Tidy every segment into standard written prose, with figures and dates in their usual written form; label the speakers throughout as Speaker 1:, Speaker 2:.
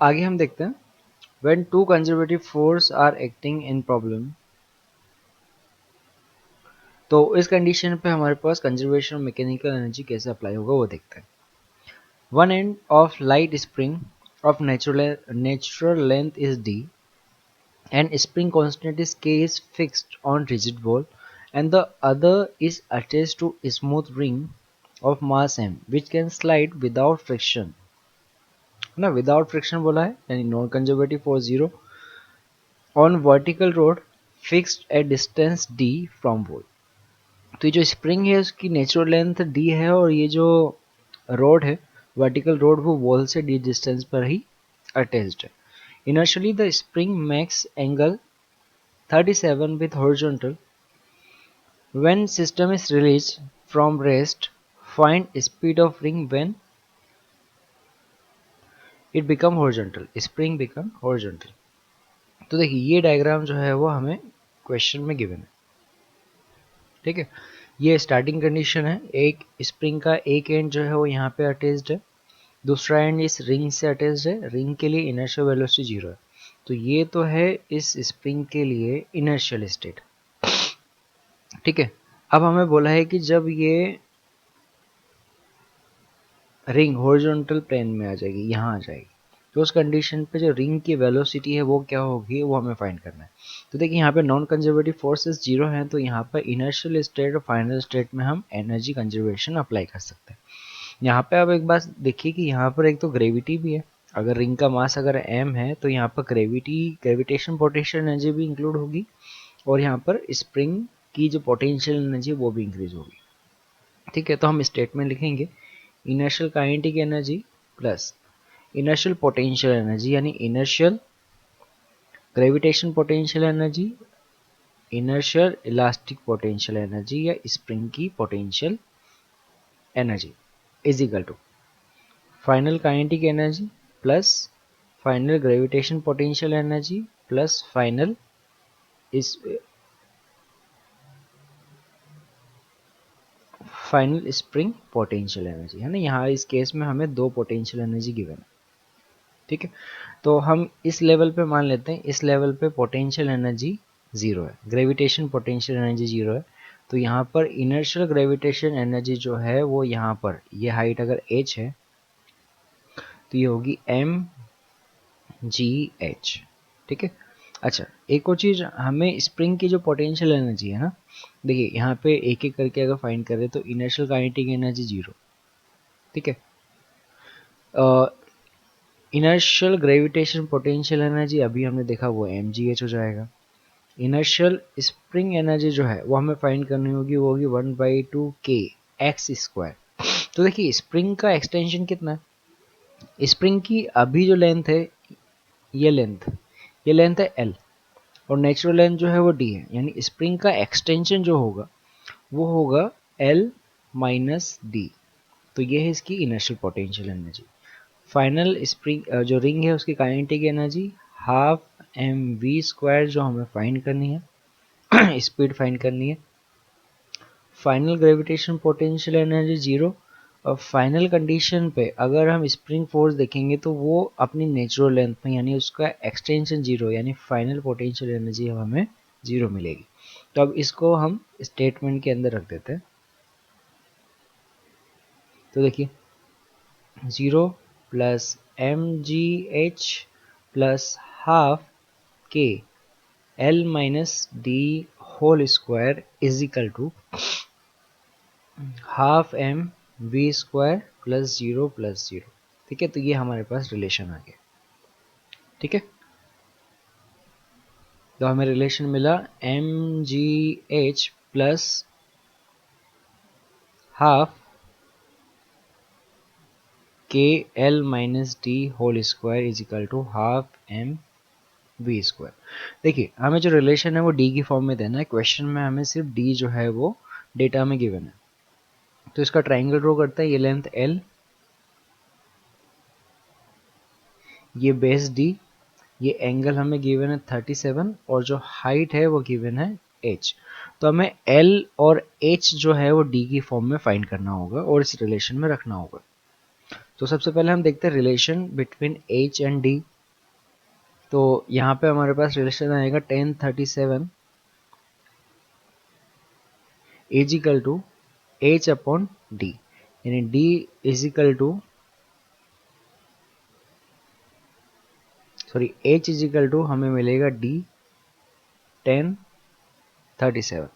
Speaker 1: आगे हम देखते हैं when two conservative force are acting in problem, तो इस कंडीशन पे हमारे पास कंजर्वेशन मैकेनिकल एनर्जी कैसे अप्लाई होगा वो देखते हैं। One end of light spring of natural length is d and spring constant is k is fixed on rigid ball and the other is attached to a smooth ring of mass m which can slide without friction, ना without friction बोला है यानी non conservative for zero on vertical road fixed at distance d from ball. तो ये जो spring है उसकी natural length d है और ये जो रोड है वर्टिकल रोड वो वॉल से d डिस्टेंस पर ही अटैच्ड है। Initially the spring makes angle 37 with horizontal. When system is released from rest, find speed of ring when it become horizontal. Spring become horizontal. तो देखिए ये diagram जो है वो हमें क्वेश्चन में गिवन है, ठीक है। ये स्टार्टिंग कंडीशन है, एक स्प्रिंग का एक एंड जो है वो यहाँ पे अटैच्ड है, दूसरा एंड इस रिंग से अटैच्ड है, रिंग के लिए इनर्शियल वेलोसिटी 0 है। तो ये तो है इस स्प्रिंग के लिए इनर्शियल स्टेट, ठीक है। अब हमें बोला है कि जब ये रिंग हॉरिजॉन्टल प्लेन में आ जाएगी, यहाँ आ जाएगी, तो उस कंडीशन पे जो रिंग की वेलोसिटी है वो क्या होगी वो हमें फाइंड करना है। तो देखिए यहाँ पे नॉन कंजर्वेटिव फोर्सेस 0 हैं, तो यहाँ पर इनर्शियल स्टेट और फाइनल स्टेट में हम एनर्जी कंजर्वेशन अप्लाई कर सकते हैं। यहाँ पे अब एक बात देखिए कि यहाँ पर एक तो ग्रेविटी भी है, अगर रिंग का मास अगर m है तो यहाँ पर ग्रेविटेशन पोटेंशियल एनर्जी भी इंक्लूड होगी और यहाँ पर स्प्रिंग की जो पोटेंशियल एनर्जी वो भी इंक्रीज होगी, ठीक है। तो हम स्टेटमेंट लिखेंगे inertial kinetic energy plus inertial potential energy यानी inertial gravitation potential energy, inertial elastic potential energy या स्प्रिंग की potential energy is equal to final kinetic energy plus final gravitation potential energy plus final spring potential energy, है ना। यहाँ इस case में हमें दो पोटेंशियल एनर्जी गिवन है, ठीक है। तो हम इस लेवल पे मान लेते हैं, इस लेवल पे पोटेंशियल एनर्जी 0 है, ग्रेविटेशन पोटेंशियल एनर्जी 0 है। तो यहाँ पर इनर्शियल ग्रेविटेशन एनर्जी जो है वो यहाँ पर ये हाइट अगर h है तो ये होगी mgh, ठीक है। अच्छा एक और चीज, हमें स्प्रिंग की जो पोटेंशियल एनर्जी है ना, देखिए यहाँ पे एक एक करके अगर फाइंड करें तो इनर्शियल काइनेटिक एनर्जी 0, ठीक है। इनर्शियल ग्रेविटेशन पोटेंशियल एनर्जी अभी हमने देखा वो mgh हो जाएगा। इनर्शियल स्प्रिंग एनर्जी जो है वो हमें फाइंड करनी होगी, वो होगी 1/2 k x स्क्वायर। तो देखिए स्प्रिंग का एक्सटेंशन कितना है, स्प्रिंग की अभी जो लेंथ है ये लेंथ है l और नेचुरल लेंथ जो है वो d है, यानी स्प्रिंग का एक्सटेंशन जो होगा वो होगा l माइनस d। तो ये है इसकी inertial potential energy. Final spring जो रिंग है उसकी काइनेटिक एनर्जी हाफ mv² जो हमें फाइंड करनी है स्पीड फाइंड करनी है। फाइनल ग्रेविटेशन पोटेंशियल एनर्जी 0 और फाइनल कंडीशन पे अगर हम स्प्रिंग फोर्स देखेंगे तो वो अपनी नेचुरल लेंथ में यानी उसका एक्सटेंशन 0 यानी फाइनल पोटेंशियल एनर्जी हमें 0 मिलेगी। तो अब इसको हम स्टेटमेंट के अंदर रख देते हैं। तो देखिए 0 plus mgh plus half k l minus d whole square is equal to half mv² plus 0 plus 0, ठीक है। तो ये हमारे पास रिलेशन आ गया, ठीक है। तो हमें रिलेशन मिला mgh plus half k l minus d whole square is equal to half mv²। देखिए हमें जो रिलेशन है वो d की फॉर्म में देना है, क्वेश्चन में हमें सिर्फ d जो है वो डेटा में गिवन है। तो इसका ट्राइंगल ड्रॉ करते हैं, ये लेंथ l, ये बेस d, ये एंगल हमें गिवन है 37 और जो हाइट है वो गिवन है h। तो हमें l और h जो है वो d की फॉर्म में फाइंड करना होगा और इस रिलेशन में रखना होगा। तो सबसे पहले हम देखते हैं relation between h and d। तो यहाँ पे हमारे पास रिलेशन आएगा 1037 is equal to H upon D, यानी D is equal to sorry H is equal to हमें मिलेगा डी 1037,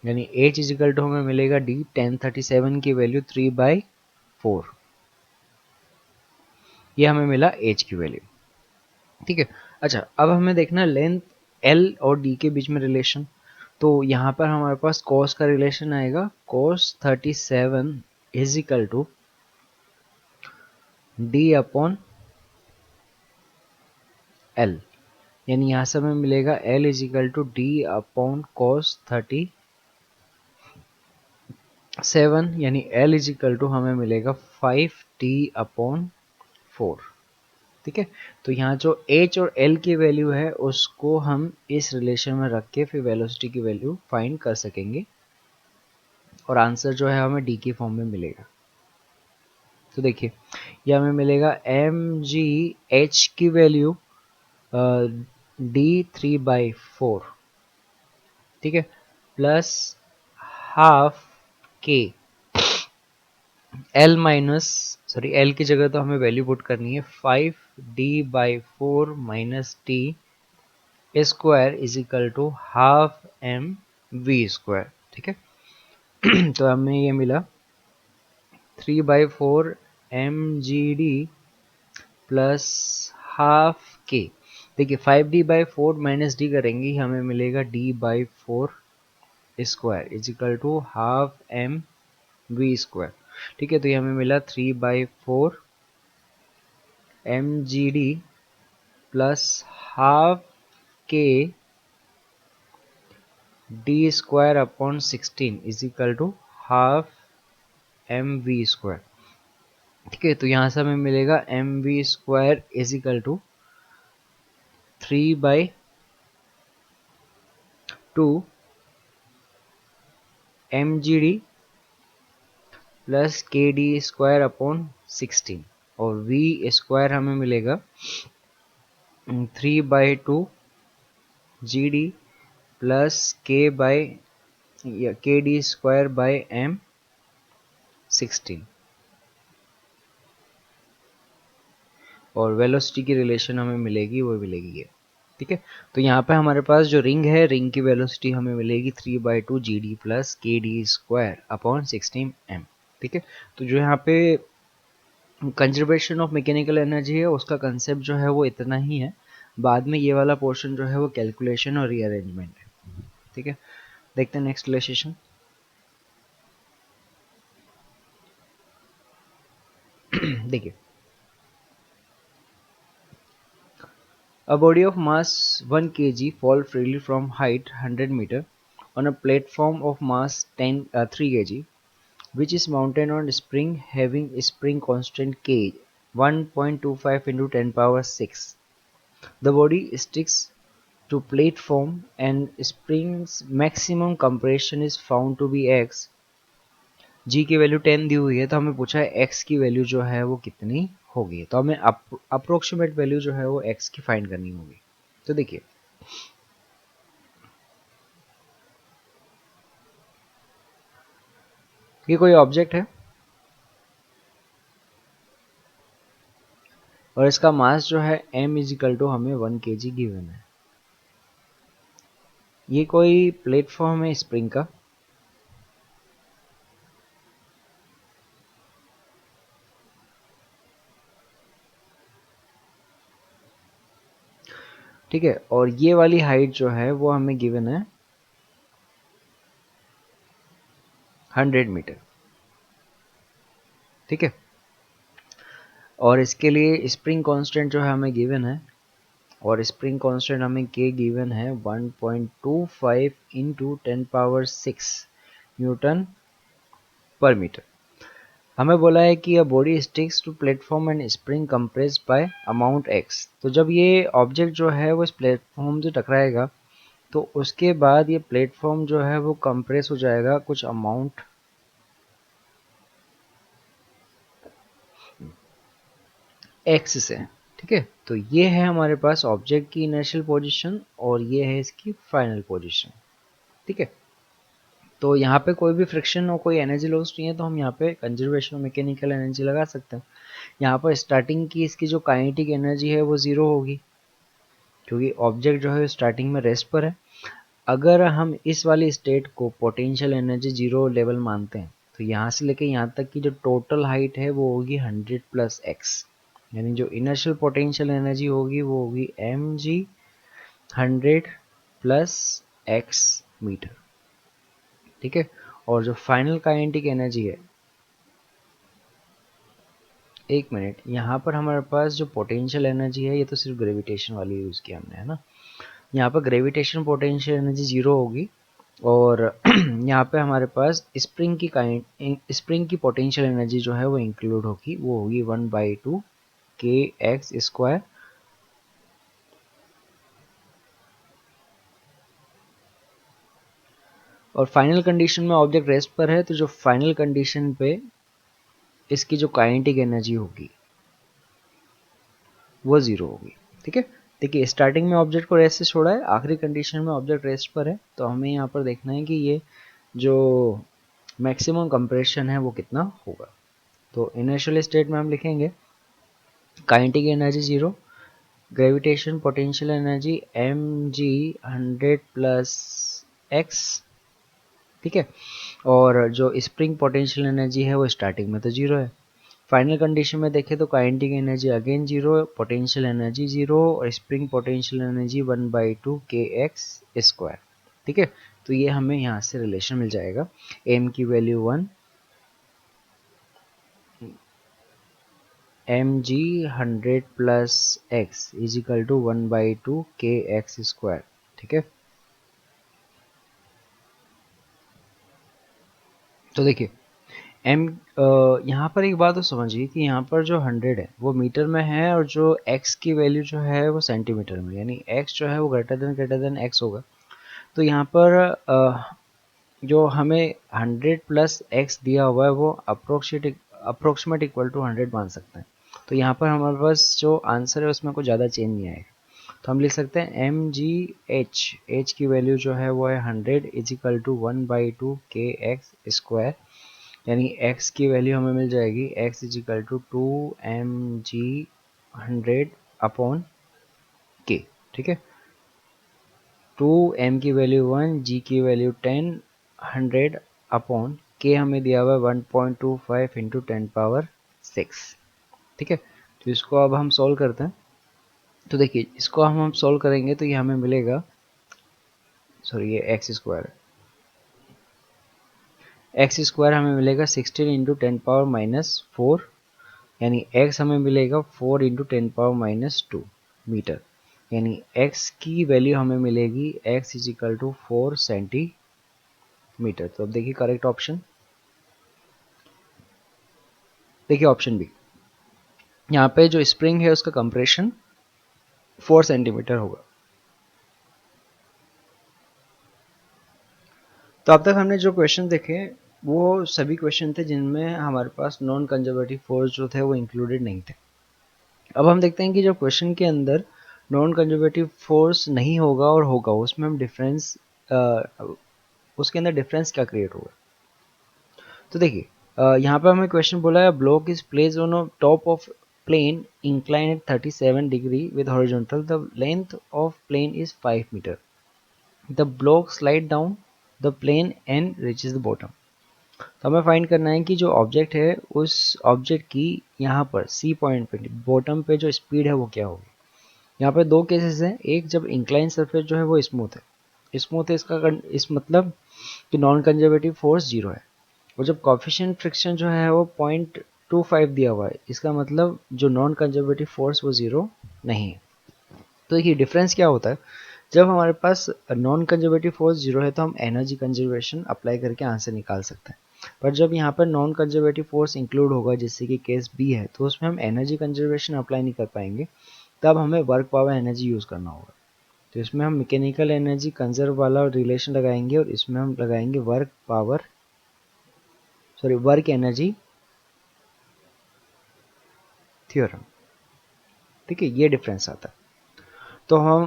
Speaker 1: यानी एच इज इक्वल टू हमें मिलेगा डी 1037 की वैल्यू 3/4, ये हमें मिला एच की वैल्यू। ठीक है, अच्छा अब हमें देखना लेंथ एल और डी के बीच में रिलेशन। तो यहाँ पर हमारे पास कॉस का रिलेशन आएगा, cos 37 is equal to D upon L, यानी यहाँ से हमें मिलेगा L is equal to D upon cos 37, यानी एल इज इक्वल टू हमें मिलेगा 5t/4। ठीक है, तो यहाँ जो h और l की वैल्यू है उसको हम इस रिलेशन में रख के फिर वेलोसिटी की वैल्यू फाइंड कर सकेंगे, और आंसर जो है हमें d की फॉर्म में मिलेगा। तो देखिए ये हमें मिलेगा mgh की वैल्यू d 3/4, ठीक है, plus half k L minus sorry L की जगह तो हमें वैल्यू पुट करनी है 5d/4 minus T square is equal to half M V square. ठीक है, तो हमें ये मिला 3/4 mgd प्लस हाफ के। देखिए 5d/4 माइनस डी करेंगे हमें मिलेगा d/4 square is equal to half M V square. ठीक है, तो ये हमें मिला 3/4 mgd plus half K D square upon 16 is equal to half M V square. ठीक है, तो यहाँ से हमें मिलेगा M V square is equal to 3/2 mgd plus K D square upon 16, और वी स्क्वायर हमें मिलेगा 3/2 G D plus K D square by M 16, और वेलोसिटी की रिलेशन हमें मिलेगी वो मिलेगी ये। ठीक है, तो यहाँ पे हमारे पास जो रिंग है, रिंग की वेलोसिटी हमें मिलेगी 3/2 G D plus K D square upon 16 M. ठीक है, तो जो यहाँ पे कंजर्वेशन ऑफ मैकेनिकल एनर्जी है उसका कंसेप्ट जो है वो इतना ही है, बाद में ये वाला पोर्शन जो है वो कैलकुलेशन और रीअरेंजमेंट है। ठीक है, देखते हैं नेक्स्ट रिलेशन। देखिए a body of mass 1 kg fall freely from height 100 meter on a platform of mass 3 kg which is mounted on spring having spring constant k 1.25 into 10 power 6. The body sticks to platform and spring's maximum compression is found to be x. g की value 10 दी हुई है, तो हमें पूछा है x की value जो है वो कितनी होगी, तो हमें अप्रोक्सीमेट वैल्यू जो है वो x की फाइंड करनी होगी। तो देखिए ये कोई ऑब्जेक्ट है और इसका मास जो है m इज इक्वल टू हमें 1 kg गिवन है। ये कोई प्लेटफॉर्म है स्प्रिंग का, ठीक है, और ये वाली हाइट जो है वो हमें गिवन है 100 मीटर। ठीक है, और इसके लिए स्प्रिंग कांस्टेंट जो है हमें गिवन है, और स्प्रिंग कांस्टेंट हमें के गिवन है 1.25 into 10 power 6 newton per metre. हमें बोला है कि a body sticks to platform and spring compressed by amount X. तो जब ये ऑब्जेक्ट जो है वो इस प्लेटफॉर्म से टकराएगा तो उसके बाद ये प्लेटफॉर्म जो है वो कंप्रेस हो जाएगा कुछ अमाउंट एक्स से। ठीक है, तो ये है हमारे पास ऑब्जेक्ट की इनर्शियल पोजीशन और ये है इसकी फाइनल पोजीशन। ठीक है, तो यहाँ पे कोई भी फ्रिक्शन और कोई एनर्जी लॉस नहीं है, तो हम यहाँ पे कंजर्वेशन ऑफ मैकेनिकल एनर्जी लगा सकते हैं। यहाँ पर स्टार्टिंग की इसकी जो काइनेटिक एनर्जी है वो 0 होगी, क्योंकि ऑब्जेक्ट जो है स्टार्टिंग में रेस्ट पर है। अगर हम इस वाली स्टेट को पोटेंशियल एनर्जी 0 लेवल मानते हैं, तो यहाँ से लेके यहाँ तक की जो टोटल हाइट है वो होगी 100 प्लस एक्स, यानी जो इनर्शियल पोटेंशियल एनर्जी होगी वो होगी mg 100 प्लस एक्स मीटर। ठीक है, और जो फाइनल काइनेटिक एनर्जी है, एक मिनट, यहाँ पर हमारे पास जो पोटेंशियल एनर्जी है ये तो सिर्फ ग्रेविटेशन वाली यूज़ किया हमने, है ना। यहाँ पर ग्रेविटेशन पोटेंशियल एनर्जी 0 होगी और यहाँ पे हमारे पास स्प्रिंग की पोटेंशियल एनर्जी जो है वो इंक्लूड होगी, वो होगी 1/2 kx²। और फाइनल कंडीशन में ऑब्जेक्ट रेस्ट पर है, तो जो फाइनल कंडीशन पे इसकी जो काइनेटिक एनर्जी होगी वो 0 होगी। ठीक है, देखिए स्टार्टिंग में ऑब्जेक्ट को रेस्ट से छोड़ा है, आखिरी कंडीशन में ऑब्जेक्ट रेस्ट पर है, तो हमें यहाँ पर देखना है कि ये जो मैक्सिमम कंप्रेशन है वो कितना होगा। तो इनिशियल स्टेट में हम लिखेंगे kinetic energy 0, gravitation potential energy mg 100 plus x. ठीक है, और जो स्प्रिंग पोटेंशियल एनर्जी है वो स्टार्टिंग में तो 0 है। फाइनल कंडीशन में देखें तो kinetic energy again 0, potential energy 0 और स्प्रिंग पोटेंशियल एनर्जी 1/2 kx²। ठीक है, तो ये हमें यहाँ से रिलेशन मिल जाएगा, m की value 1, mg 100 plus x is equal to 1/2 kx²। ठीक है, तो देखिए m यहाँ पर एक बात तो समझिए कि यहाँ पर जो 100 है वो मीटर में है और जो x की वैल्यू जो है वो सेंटीमीटर में, यानी x जो है वो ग्रेटर देन x होगा। तो यहाँ पर जो हमें 100 प्लस x दिया हुआ है वो अप्रोक्सीमेट इक्वल टू 100 मान सकते हैं। तो यहाँ पर हमारे पास जो आंसर है उसमें कुछ ज़्यादा चेंज नहीं आएगा, तो हम लिख सकते हैं mgh की वैल्यू जो है वो है 100 इज इक्वल टू 1/2 kx², यानी x की वैल्यू हमें मिल जाएगी x is equal to 2mg 100 upon k। ठीक है, 2m की वैल्यू 1, g की वैल्यू 10, 100 अपॉन k हमें दिया हुआ है 1.25 इंटू 10⁻6। ठीक है, तो इसको अब हम सॉल्व करते हैं। तो देखिए इसको हम सॉल्व करेंगे तो ये हमें मिलेगा, सॉरी ये x² हमें मिलेगा 16 इंटू 10⁻⁻4, यानी x हमें मिलेगा 4 इंटू 10⁻⁻2 मीटर, यानी x की वैल्यू हमें मिलेगी x is equal to 4 centimetre. तो अब देखिए करेक्ट ऑप्शन, देखिए ऑप्शन बी, यहाँ पे जो स्प्रिंग है उसका कंप्रेशन 4 सेंटीमीटर होगा। तो अब तक हमने जो क्वेश्चन देखे वो सभी क्वेश्चन थे जिनमें हमारे पास नॉन कंजर्वेटिव फोर्स जो थे वो इंक्लूडेड नहीं थे। अब हम देखते हैं कि जो क्वेश्चन के अंदर नॉन कंजर्वेटिव फोर्स नहीं होगा और होगा, उसमें हम डिफरेंस उसके अंदर डिफरेंस क्या क्रिएट होगा। तो देखिए यहाँ पे हमें क्वेश्चन बोला है block is place on top of plane incline at 37 degree with horizontal, the length of plane is 5 metre, the block slide down the plane and reaches the bottom. तो हमें फाइंड करना है कि जो ऑब्जेक्ट है उस ऑब्जेक्ट की यहाँ पर सी पॉइंट पे बॉटम पे जो स्पीड है वो क्या होगी। यहाँ पे दो केसेस हैं, एक जब इंक्लाइन सरफेस जो है वो स्मूथ है इसका इस मतलब कि नॉन कंजर्वेटिव फोर्स 0 है, और जब कॉफिशिएंट फ्रिक्शन जो है वो 0.25 दिया हुआ है, इसका मतलब जो नॉन कंजर्वेटिव फोर्स वो 0 नहीं है। तो देखिए डिफरेंस क्या होता है, जब हमारे पास नॉन कंजर्वेटिव फोर्स 0 है तो हम एनर्जी कंजर्वेशन अप्लाई करके आंसर निकाल सकते हैं, पर जब यहाँ पर नॉन कंजर्वेटिव फोर्स इंक्लूड होगा जैसे कि केस बी है, तो उसमें हम एनर्जी कंजर्वेशन अप्लाई नहीं कर पाएंगे, तब हमें वर्क पावर एनर्जी यूज़ करना होगा। तो इसमें हम मैकेनिकल एनर्जी कंजर्व वाला रिलेशन लगाएंगे और इसमें हम लगाएंगे वर्क एनर्जी थ्योरम। ठीक है, ये डिफरेंस आता है। तो हम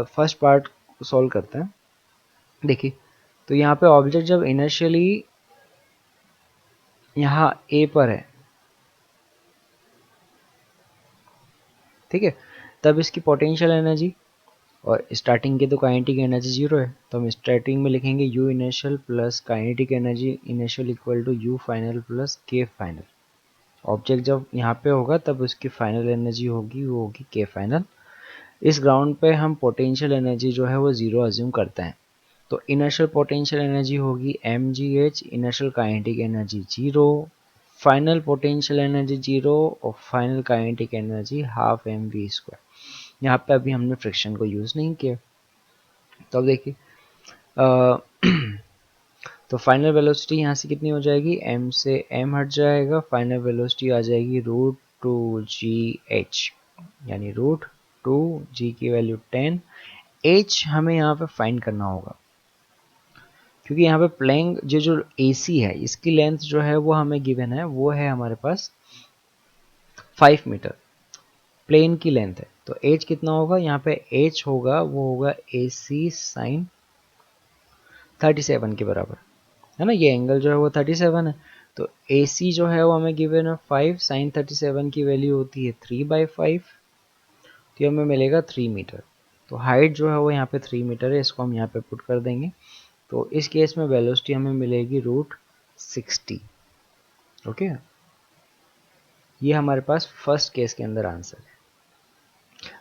Speaker 1: फर्स्ट पार्ट सॉल्व करते हैं। देखिए, तो यहाँ पे ऑब्जेक्ट जब इनिशियली यहाँ ए पर है, ठीक है, तब इसकी पोटेंशियल एनर्जी और स्टार्टिंग की तो काइनेटिक एनर्जी जीरो है, तो हम स्टार्टिंग में लिखेंगे U initial plus kinetic energy initial equal to U final plus K final. Object जब यहाँ पे होगा तब उसकी फाइनल एनर्जी होगी, वो होगी के फाइनल। इस ग्राउंड पे हम पोटेंशियल एनर्जी जो है वो जीरो अज्यूम करते हैं, तो इनिशियल पोटेंशियल एनर्जी होगी mgh, initial kinetic energy zero, final potential energy zero और final kinetic energy half M V square. यहाँ पे अभी हमने फ्रिक्शन को यूज नहीं किया। तो अब देखिए तो फाइनल वेलोसिटी यहाँ से कितनी हो जाएगी, m से m हट जाएगा, फाइनल वेलोसिटी आ जाएगी रूट टू जी एच, यानी रूट टू जी की वैल्यू 10, h हमें यहाँ पे फाइंड करना होगा क्योंकि यहाँ पे प्लेन जो AC है इसकी लेंथ जो है वो हमें गिवन है, वो है हमारे पास 5 मीटर प्लेन की लेंथ है। तो h कितना होगा, यहाँ पे h होगा वो होगा AC साइन 37 के बराबर है ना, ये एंगल जो है वो 37 है। तो AC जो है वो हमें गिवन है 5, साइन 37 की वैल्यू होती है 3/5, तो हमें मिलेगा 3 मीटर। तो हाइट जो है वो यहाँ पे 3 मीटर है, इसको हम यहाँ पे पुट कर देंगे। तो इस केस में वेलोसिटी हमें मिलेगी रूट 60। ओके, ये हमारे पास फर्स्ट केस के अंदर आंसर है।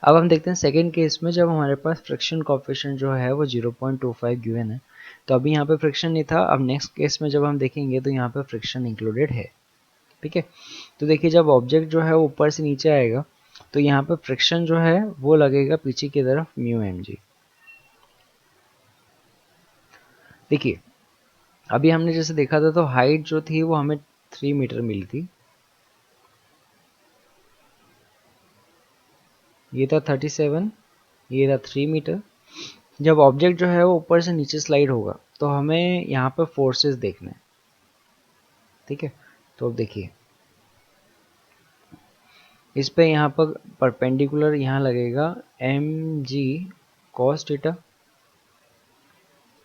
Speaker 1: अब हम देखते हैं सेकेंड केस में, जब हमारे पास फ्रिक्शन कोएफिशिएंट जो है वो 0.25 गिवन है। तो अभी यहाँ पे फ्रिक्शन नहीं था, अब नेक्स्ट केस में जब हम देखेंगे तो यहाँ पे फ्रिक्शन इंक्लूडेड है। ठीक है, तो देखिए जब ऑब्जेक्ट जो है ऊपर से नीचे आएगा तो यहाँ पे फ्रिक्शन जो है वो लगेगा पीछे की तरफ म्यू एम जी। देखिए अभी हमने जैसे देखा था तो हाइट जो थी वो हमें 3 मीटर मिली थी, ये था 37, ये था 3 मीटर। जब ऑब्जेक्ट जो है वो ऊपर से नीचे स्लाइड होगा तो हमें यहाँ पर फोर्सेस देखना है। ठीक है, तो अब देखिए इस पे यहाँ पर परपेंडिकुलर यहाँ लगेगा एम जी कॉस थीटा,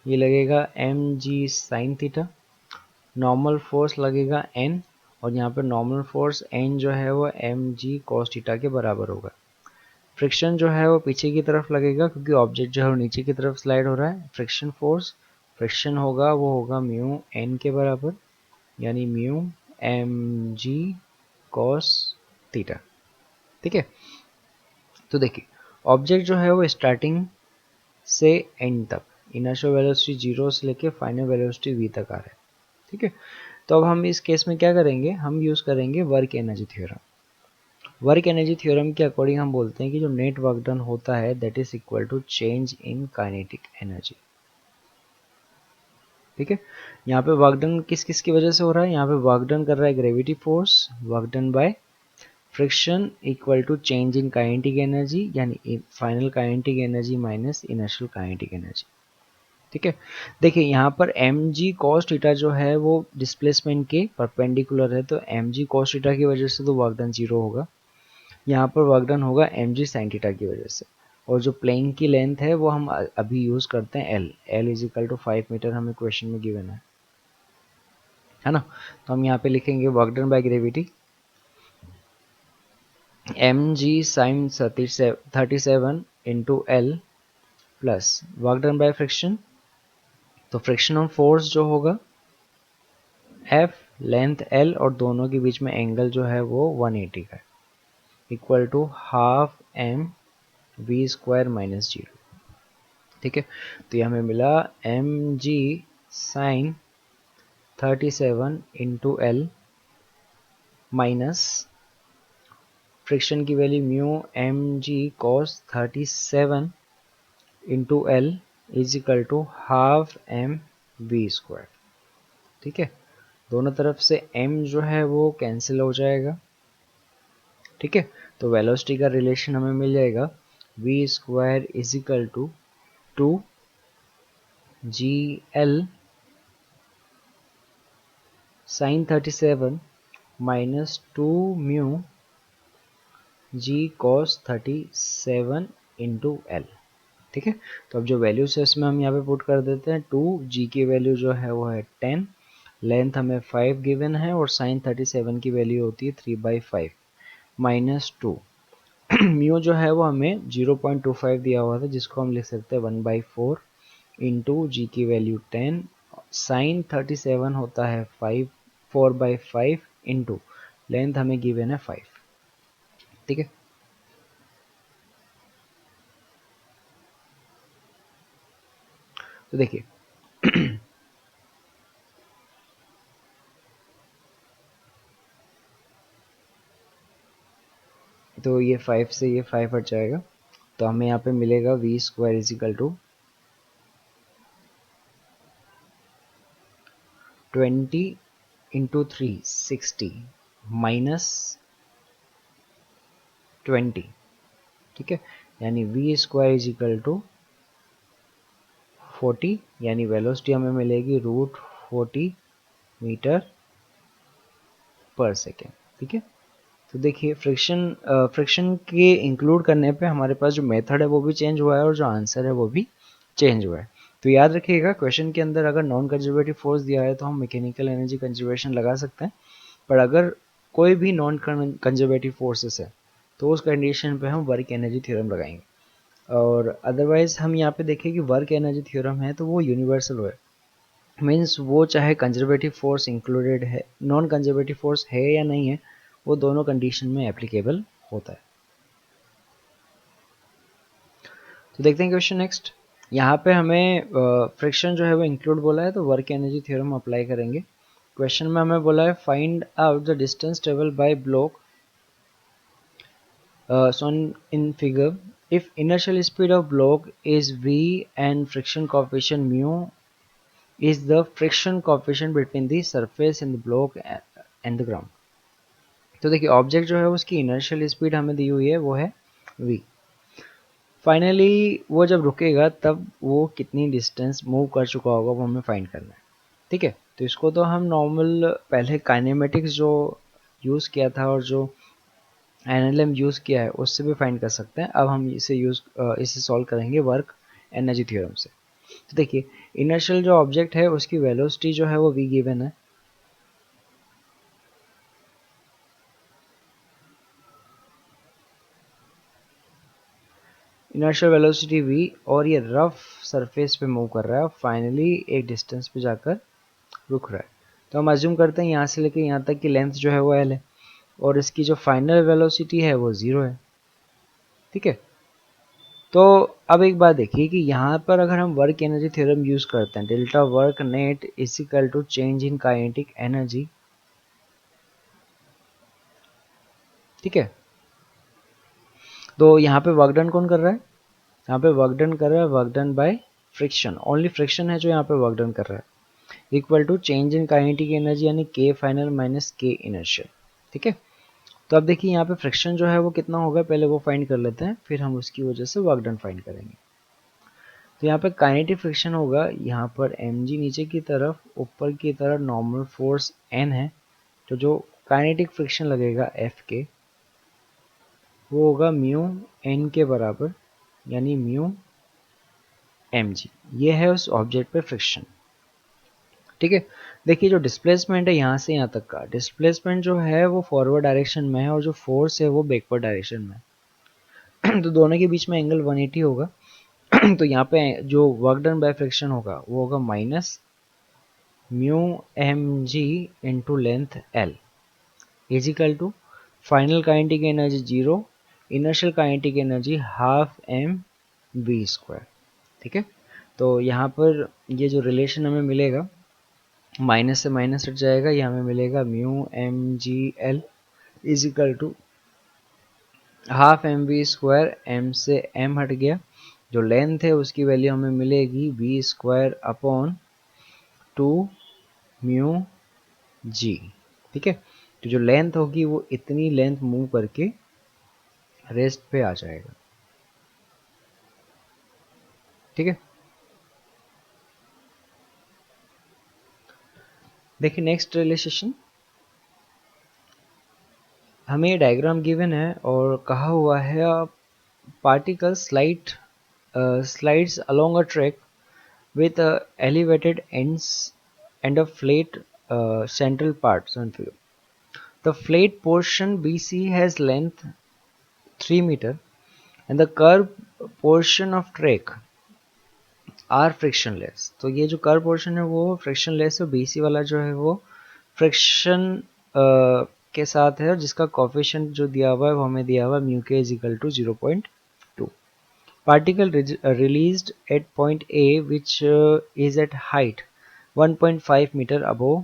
Speaker 1: ये लगेगा M G sine theta, normal force लगेगा एन, और यहाँ पे नॉर्मल फोर्स एन जो है वो एम जी कॉस थीटा के बराबर होगा। फ्रिक्शन जो है वो पीछे की तरफ लगेगा क्योंकि ऑब्जेक्ट जो है वो नीचे की तरफ स्लाइड हो रहा है। फ्रिक्शन फोर्स फ्रिक्शन होगा वो होगा म्यू एन के बराबर, यानी mu M G cos theta. ठीक है, तो देखिए ऑब्जेक्ट जो है वो स्टार्टिंग से एंड तक इनिशियल वेलोसिटी जीरो से लेके फाइनल वेलोसिटी वी तक आ रहा है। ठीक है, तो अब हम इस केस में क्या करेंगे, हम यूज करेंगे work energy theorem. Work energy theorem के अकॉर्डिंग हम बोलते हैं कि जो नेट वर्क डन होता है that is equal to change in kinetic energy. ठीक है, यहाँ पे वर्क डन किस किस की वजह से हो रहा है, यहाँ पे वर्क डन कर रहा है gravity force, work done by friction equal to change in kinetic energy, यानी final kinetic energy minus initial kinetic energy. ठीक है, देखिए यहाँ पर एम जी कॉस थीटा जो है वो डिस्प्लेसमेंट के परपेंडिकुलर है, तो एम जी कॉस थीटा की वजह से तो वर्क डन जीरो होगा, यहाँ पर वर्क डन होगा एम जी साइन थीटा की वजह से। और जो प्लेन की लेंथ है वो हम अभी यूज करते हैं L, L is equal to 5 metre हमें क्वेश्चन में गिवन है ना। तो हम यहाँ पे लिखेंगे work done by gravity M G sine 37 into L plus work done by friction, तो फ्रिक्शन ऑन फोर्स जो होगा एफ, लेंथ एल और दोनों के बीच में एंगल जो है वो 180 का है, equal to half M V square minus zero. ठीक है, तो ये हमें मिला M G sine 37 into L minus friction की value mu M G cos 37 into L is equal to half M V square. ठीक है, दोनों तरफ से m जो है वो कैंसिल हो जाएगा। ठीक है, तो वेलोसिटी का रिलेशन हमें मिल जाएगा v square is equal to 2 G L sine 37 minus 2 mu G cos 37 into L. ठीक है, तो अब जो वैल्यूज है इसमें हम यहाँ पे पुट कर देते हैं 2, जी की वैल्यू जो है वो है 10, लेंथ हमें 5 गिवन है और साइन 37 की वैल्यू होती है 3/5 माइनस 2। म्यू जो है वो हमें 0.25 दिया हुआ था, जिसको हम लिख सकते हैं 1/4 इंटू जी की वैल्यू 10, साइन 37 होता है 4/5 इंटू लेंथ हमें गिवन है 5। ठीक है, तो देखिए तो ये 5 से ये 5 हट जाएगा, तो हमें यहाँ पे मिलेगा V square is equal to 20 into 3 60 minus 20। ठीक है, यानी V square is equal to 40, यानी वेलोसिटी हमें मिलेगी √40 मीटर पर सेकेंड। ठीक है, तो देखिए फ्रिक्शन के इंक्लूड करने पे हमारे पास जो मेथड है वो भी चेंज हुआ है और जो आंसर है वो भी चेंज हुआ है। तो याद रखिएगा, क्वेश्चन के अंदर अगर नॉन कंजर्वेटिव फोर्स दिया है तो हम मैकेनिकल एनर्जी कंजर्वेशन लगा सकते हैं, पर अगर कोई भी नॉन कंजर्वेटिव फोर्सेस है तो उस कंडीशन पे हम वर्क एनर्जी थ्योरम लगाएंगे। और अदरवाइज हम यहाँ पे देखें कि वर्क एनर्जी थ्योरम है तो वो यूनिवर्सल है, मीन्स वो चाहे कंजर्वेटिव फोर्स इंक्लूडेड है, नॉन कंजर्वेटिव फोर्स है या नहीं है, वो दोनों कंडीशन में एप्लीकेबल होता है। तो देखते हैं क्वेश्चन नेक्स्ट। यहाँ पे हमें फ्रिक्शन जो है वो इंक्लूड बोला है, तो वर्क एनर्जी थ्योरम अप्लाई करेंगे। क्वेश्चन में हमें बोला है find out the distance travel by block shown in figure if inertial speed of block is v and friction coefficient mu is the friction coefficient between the surface and the block and the ground। तो देखिए object जो है उसकी inertial speed हमें दी हुई है वो है v। फाइनली वो जब रुकेगा तब वो कितनी डिस्टेंस मूव कर चुका होगा वो हमें फाइंड करना है। ठीक है, तो इसको तो हम नॉर्मल पहले काइनेमेटिक्स जो यूज़ किया था और जो एनएलएम यूज़ किया है उससे भी फाइंड कर सकते हैं। अब हम इसे सॉल्व करेंगे वर्क एनर्जी थ्योरम से। तो देखिए इनर्शियल जो ऑब्जेक्ट है उसकी वेलोसिटी जो है वो v गिवन है, इनर्शियल वेलोसिटी v, और ये रफ सरफेस पे मूव कर रहा है, फाइनली एक डिस्टेंस पे जाकर रुक रहा है। तो हम अज्यूम करते हैं यहाँ से लेके यहाँ तक की लेंथ जो है वो l है और इसकी जो फाइनल वेलोसिटी है वो 0 है। ठीक है, तो अब एक बात देखिए कि यहाँ पर अगर हम वर्क एनर्जी थ्योरम यूज करते हैं, delta work net is equal to change in kinetic energy. ठीक है, तो यहाँ पे वर्क डन कौन कर रहा है? यहाँ पे वर्क डन कर रहा है work done by friction, only friction है जो यहाँ पे वर्क डन कर रहा है, equal to change in kinetic energy यानी के फाइनल माइनस के इनर्शियल। ठीक है, तो अब देखिए यहाँ पे फ्रिक्शन जो है वो कितना होगा पहले वो फाइंड कर लेते हैं, फिर हम उसकी वजह से वर्क डन फाइंड करेंगे। तो यहाँ पे काइनेटिक फ्रिक्शन होगा यहाँ पर mg नीचे की तरफ, ऊपर की तरफ नॉर्मल फोर्स n है, तो जो काइनेटिक फ्रिक्शन लगेगा F के वो होगा म्यू n के बराबर, यानी म्यू mg। ये है उस ऑब्जेक्ट पे फ्रिक्शन। ठीक है, देखिए जो डिस्प्लेसमेंट है यहाँ से यहाँ तक का डिस्प्लेसमेंट जो है वो फॉरवर्ड डायरेक्शन में है और जो फोर्स है वो बैकवर्ड डायरेक्शन में है। तो दोनों के बीच में एंगल 180 होगा। तो यहाँ पे जो वर्क डन बाय फ्रिक्शन होगा वो होगा minus mu M G into length L is equal to final kinetic energy 0, inertial kinetic energy half M V square. ठीक है, तो यहाँ पर ये जो रिलेशन हमें मिलेगा माइनस से माइनस हट जाएगा, ये हमें मिलेगा mu M G L is equal to half M V square, M से एम हट गया, जो लेंथ है उसकी वैल्यू हमें मिलेगी V square upon 2 mu G. ठीक है, तो जो लेंथ होगी वो इतनी लेंथ मूव करके रेस्ट पे आ जाएगा। ठीक है, देखिए नेक्स्ट रिलेशन, हमें ये डायग्राम गिवन है और कहा हुआ है particle slides along a track with elevated ends and a flat central part. The flat portion BC has length 3 meter and the curved portion of track are frictionless. तो ये जो कर्व पोर्शन है वो फ्रिक्शनलेस है, BC वाला जो है वो फ्रिक्शन के साथ है और जिसका कोफिशिएंट जो दिया हुआ है वो हमें दिया हुआ है mu K is equal to 0.2। Particle released at point A which is at height 1.5 meter above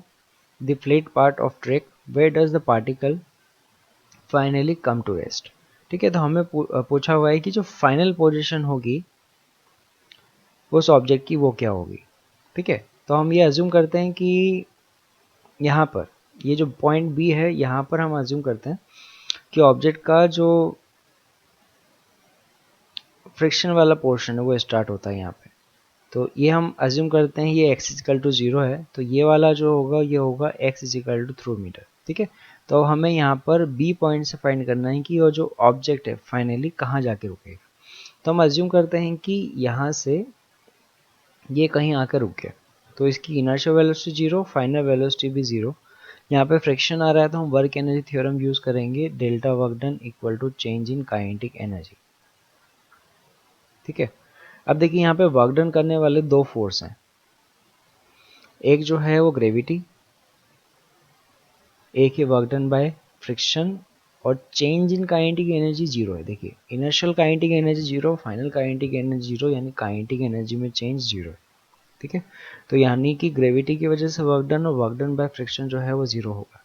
Speaker 1: the flat part of track, where does the particle finally come to rest। ठीक है, तो हमें पूछा हुआ है कि जो फाइनल पोजीशन होगी उस ऑब्जेक्ट की वो क्या होगी। ठीक है, तो हम ये अज्यूम करते हैं कि यहाँ पर ये जो पॉइंट बी है यहाँ पर हम अज्यूम करते हैं कि ऑब्जेक्ट का जो फ्रिक्शन वाला पोर्शन है वो स्टार्ट होता है यहाँ पे। तो ये हम अज्यूम करते हैं ये x इजिकल टू 0 है, तो ये वाला जो होगा ये होगा x इजिकल टू 3 मीटर। ठीक है, तो हमें यहाँ पर b पॉइंट से फाइंड करना है कि वो जो ऑब्जेक्ट है फाइनली कहाँ जाके रुकेगा। तो हम अज्यूम करते हैं कि यहाँ से ये कहीं आकर रुक गया, तो इसकी इनर्शियल वेलोसिटी 0, फाइनल वेलोसिटी भी 0। यहाँ पे फ्रिक्शन आ रहा है तो हम वर्क एनर्जी थ्योरम यूज करेंगे, delta work done equal to change in kinetic energy. ठीक है, अब देखिए यहाँ पे वर्क डन करने वाले दो फोर्स हैं, एक जो है वो ग्रेविटी, एक ही वर्क डन बाय फ्रिक्शन, और चेंज इन काइनेटिक एनर्जी 0 है। देखिए inertial kinetic energy 0, final kinetic energy 0, यानी काइनेटिक एनर्जी में चेंज 0 है। ठीक है, तो यानी कि ग्रेविटी की वजह से वर्क डन और वर्क डन बाय फ्रिक्शन जो है वो 0 होगा।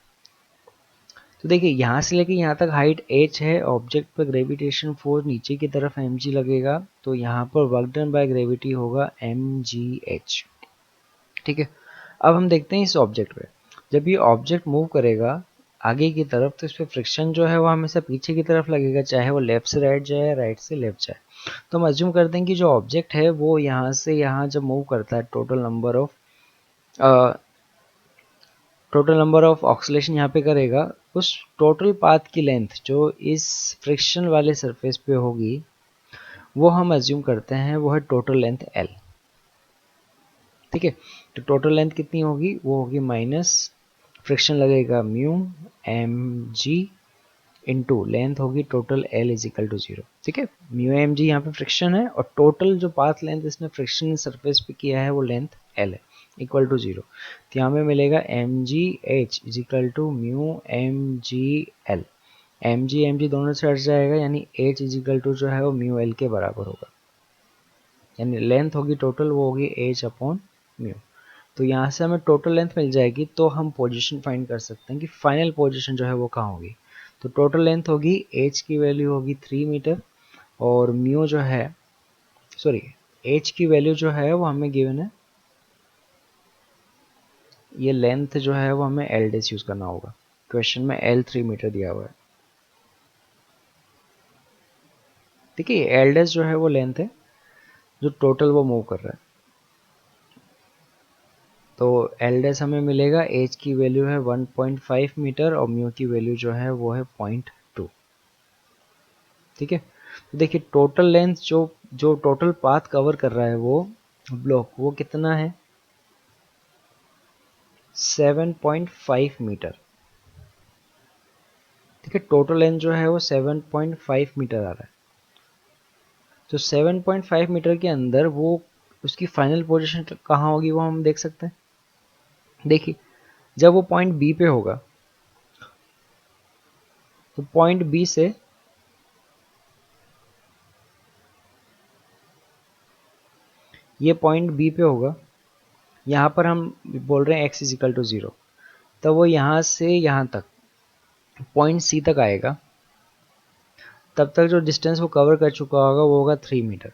Speaker 1: तो देखिए यहाँ से लेके यहाँ तक हाइट h है, ऑब्जेक्ट पर ग्रेविटेशन फोर्स नीचे की तरफ mg लगेगा, तो यहाँ पर वर्क डन बाय ग्रेविटी होगा mgh। ठीक है, अब हम देखते हैं इस ऑब्जेक्ट पे, जब ये ऑब्जेक्ट मूव करेगा आगे की तरफ तो इस पर फ्रिक्शन जो है वो हमेशा पीछे की तरफ लगेगा, चाहे वो लेफ्ट से राइट जाए राइट से लेफ्ट जाए। तो हम अज्यूम करते हैं कि जो ऑब्जेक्ट है वो यहाँ से यहाँ जब मूव करता है टोटल नंबर ऑफ ऑक्सीलेशन यहाँ पे करेगा, उस टोटल पाथ की लेंथ जो इस फ्रिक्शन वाले सरफेस पे होगी वो हम अज्यूम करते हैं वो है टोटल लेंथ L। ठीक है, तो टोटल लेंथ कितनी होगी, वो होगी माइनस फ्रिक्शन लगेगा mu M G into length होगी total L is equal to 0। ठीक है, म्यू एम जी यहाँ पे फ्रिक्शन है और टोटल जो पाथ लेंथ इसने फ्रिक्शन सरफेस पे किया है वो लेंथ L है इक्वल टू 0। तो यहाँ पे मिलेगा M G H is equal to mu M G L. M G दोनों से हट जाएगा, यानी एच इज इक्वल टू जो है वो म्यू एल के बराबर होगा, यानी लेंथ होगी टोटल वो होगी एच अपॉन म्यू। तो यहाँ से हमें टोटल लेंथ मिल जाएगी, तो हम पोजीशन फाइंड कर सकते हैं कि फाइनल पोजीशन जो है वो कहाँ होगी। तो टोटल लेंथ होगी एच की वैल्यू होगी 3 मीटर और म्यू जो है एच की वैल्यू जो है वो हमें गिवन है, ये लेंथ जो है वो हमें एल डेस यूज करना होगा, क्वेश्चन में एल 3 मीटर दिया हुआ है। ठीक है, एल डेस जो है वो लेंथ है जो टोटल वो मूव कर रहा है। तो एल डेस हमें मिलेगा, एच की वैल्यू है 1.5 मीटर और म्यू की वैल्यू जो है वो है 0.2। ठीक है, तो देखिए टोटल लेंथ जो टोटल पाथ कवर कर रहा है वो ब्लॉक वो कितना है 7.5 मीटर। ठीक है, टोटल लेंथ जो है वो 7.5 मीटर आ रहा है। तो 7.5 मीटर के अंदर वो उसकी फाइनल पोजीशन कहाँ होगी वो हम देख सकते हैं। देखिए जब वो पॉइंट बी पे होगा तो पॉइंट बी से ये पॉइंट बी पे होगा, यहाँ पर हम बोल रहे हैं x इज इक्वल टू 0, तो वो यहाँ से यहाँ तक पॉइंट सी तक आएगा, तब तक जो डिस्टेंस वो कवर कर चुका होगा वो होगा 3 मीटर।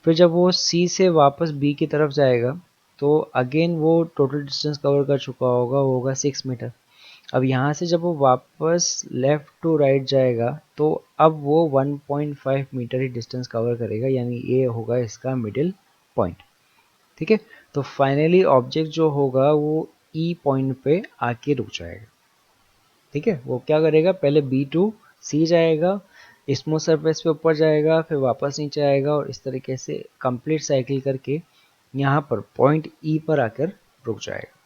Speaker 1: फिर जब वो सी से वापस बी की तरफ जाएगा तो अगेन वो टोटल डिस्टेंस कवर कर चुका होगा वो होगा 6 मीटर। अब यहाँ से जब वो वापस लेफ्ट टू राइट जाएगा तो अब वो 1.5 मीटर ही डिस्टेंस कवर करेगा, यानी ये होगा इसका मिडिल पॉइंट। ठीक है, तो फाइनली ऑब्जेक्ट जो होगा वो ई पॉइंट पे आके रुक जाएगा। ठीक है, वो क्या करेगा, पहले बी टू सी जाएगा, स्मूथ सरफेस पे ऊपर जाएगा, फिर वापस नीचे आएगा और इस तरीके से कंप्लीट साइकिल करके यहाँ पर पॉइंट ई पर आकर रुक जाएगा।